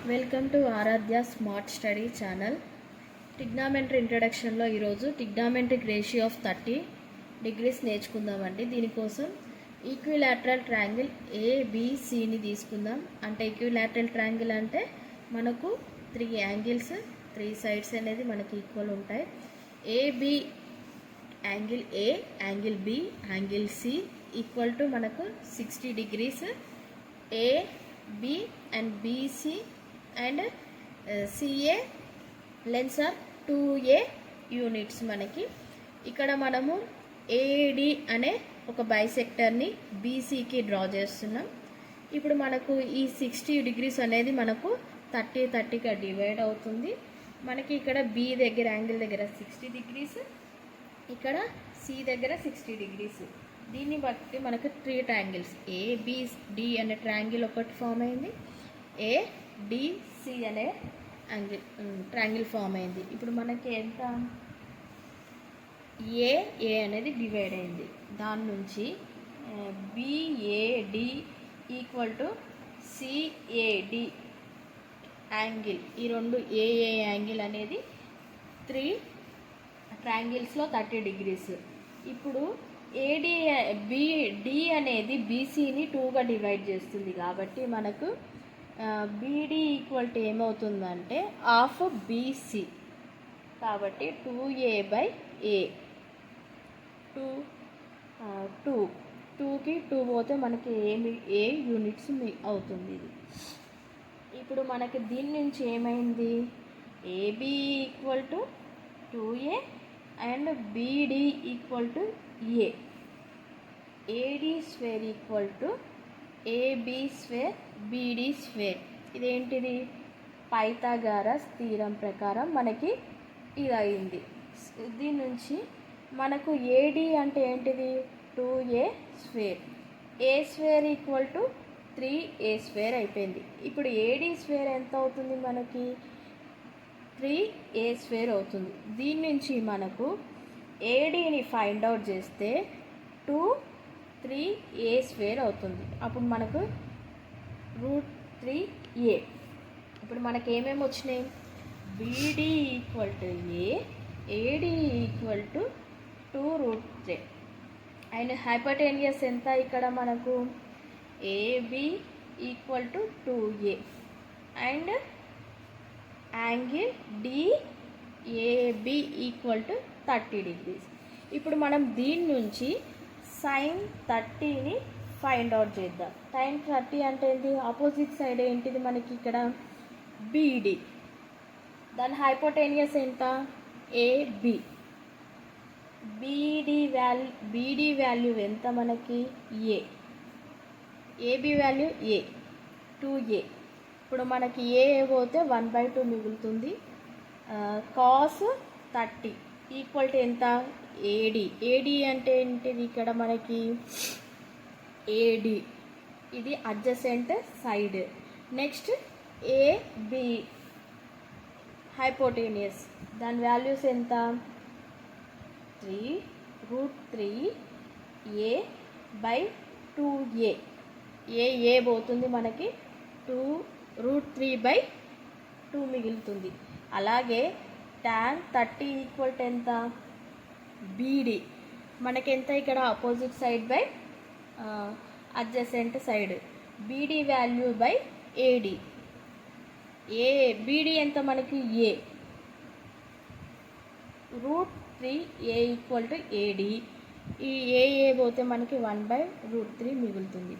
Welcome to Aaradhya smart study channel. Trigonometry ఇంట్రడక్షన్లో ఈరోజు trigonometric ratio of 30 degrees నేర్చుకుందామండి. దీనికోసం ఈక్విలాటరల్ ట్రయాంగిల్ ఏబిసిని తీసుకుందాం. అంటే ఈక్విలాటరల్ ట్రయాంగిల్ అంటే మనకు 3 యాంగిల్స్ 3 సైడ్స్ అనేది మనకి ఈక్వల్ ఉంటాయి. AB angle A, angle B, angle C equal to మనకు 60 degrees. A B and BC and CA lengths are 2A units. మనకి ఇక్కడ మనము ఏడి అనే ఒక బైసెక్టర్ని బీసీకి డ్రా చేస్తున్నాం. ఇప్పుడు మనకు ఈ 60 డిగ్రీస్ అనేది మనకు 30గా డివైడ్ అవుతుంది. మనకి ఇక్కడ బి దగ్గర యాంగిల్ దగ్గర 60 డిగ్రీస్, ఇక్కడ సి దగ్గర 60 డిగ్రీస్. దీన్ని బట్టి మనకు 3 ట్రయాంగిల్స్ ఏబిడి అనే ట్రయాంగిల్ ఒకటి ఫామ్ అయింది, ఏడిసి అనే ట్రయాంగిల్ ఫామ్ అయింది. ఇప్పుడు మనకి ఎంత ఏ అనేది డివైడ్ అయింది. దాని నుంచి BAD equal to CAD angle, ఈ రెండు ఏఏ యాంగిల్ అనేది 3 ట్రయాంగిల్స్లో 30 డిగ్రీస్. ఇప్పుడు డి అనేది బీసీని 2గా డివైడ్ చేస్తుంది కాబట్టి మనకు బీడి ఈక్వల్ టు ఏమవుతుందంటే హాఫ్ బీసీ. కాబట్టి 2A/A 2కి 2 పోతే మనకి ఏ యూనిట్స్ అవుతుంది ఇది. ఇప్పుడు మనకి దీని నుంచి ఏమైంది, AB equal to 2A and BD equal to A. AD square equal to AB square BD square. ఇదేంటిది, పైథాగరస్ థీరం ప్రకారం మనకి ఇది అయింది. దీని నుంచి మనకు ఏడి అంటే ఏంటిది, 2A square. A square equal to 3A square అయిపోయింది. ఇప్పుడు ఏడి స్క్వేర్ ఎంత అవుతుంది, మనకి 3A స్క్వేర్ అవుతుంది. దీని నుంచి మనకు ఏడిని ఫైండ్ అవుట్ చేస్తే 3A స్క్వేర్ అవుతుంది. అప్పుడు మనకు √3A. ఇప్పుడు మనకి ఏమేమి వచ్చినాయి, B D equal to A, A D equal to 2√3 and hypotenuse ఎంత ఇక్కడ మనకు A B equal to 2A and angle D A B equal to 30 degrees. ఇప్పుడు మనం దీని నుంచి sin 30ని ఫైండ్ అవుట్ చేద్దాం. sin 30 అంటే ఏంటి, ఆపోజిట్ సైడ్ ఏంటిది మనకి ఇక్కడ బీడి, దాని హైపోటెన్యూస్ ఎంత ఏబి. బీడి వాల్యూ ఎంత మనకి ఏ, ఏబి వాల్యూ ఏ 2A. ఇప్పుడు మనకి ఏ పోతే 1/2 మిగులుతుంది. కాస్ 30 ఈక్వల్ టు ఎంత, ఏడి. ఏడి అంటే ఏంటిది, ఇక్కడ మనకి ఏడి ఇది adjacent side. Next AB hypotenuse, దాని వాల్యూస్ ఎంత 3√3A/2A. ఏ పోతుంది మనకి 2√3/2 మిగులుతుంది. అలాగే tan 30 ఈక్వల్ టు ఎంత, బీడి మనకి ఎంత ఇక్కడ opposite side by adjacent side, B D value by A D. B D ఎంత మనకి ఏ, √3A ఈక్వల్ టు ఏడి. ఈ ఏ పోతే మనకి 1/√3 మిగులుతుంది.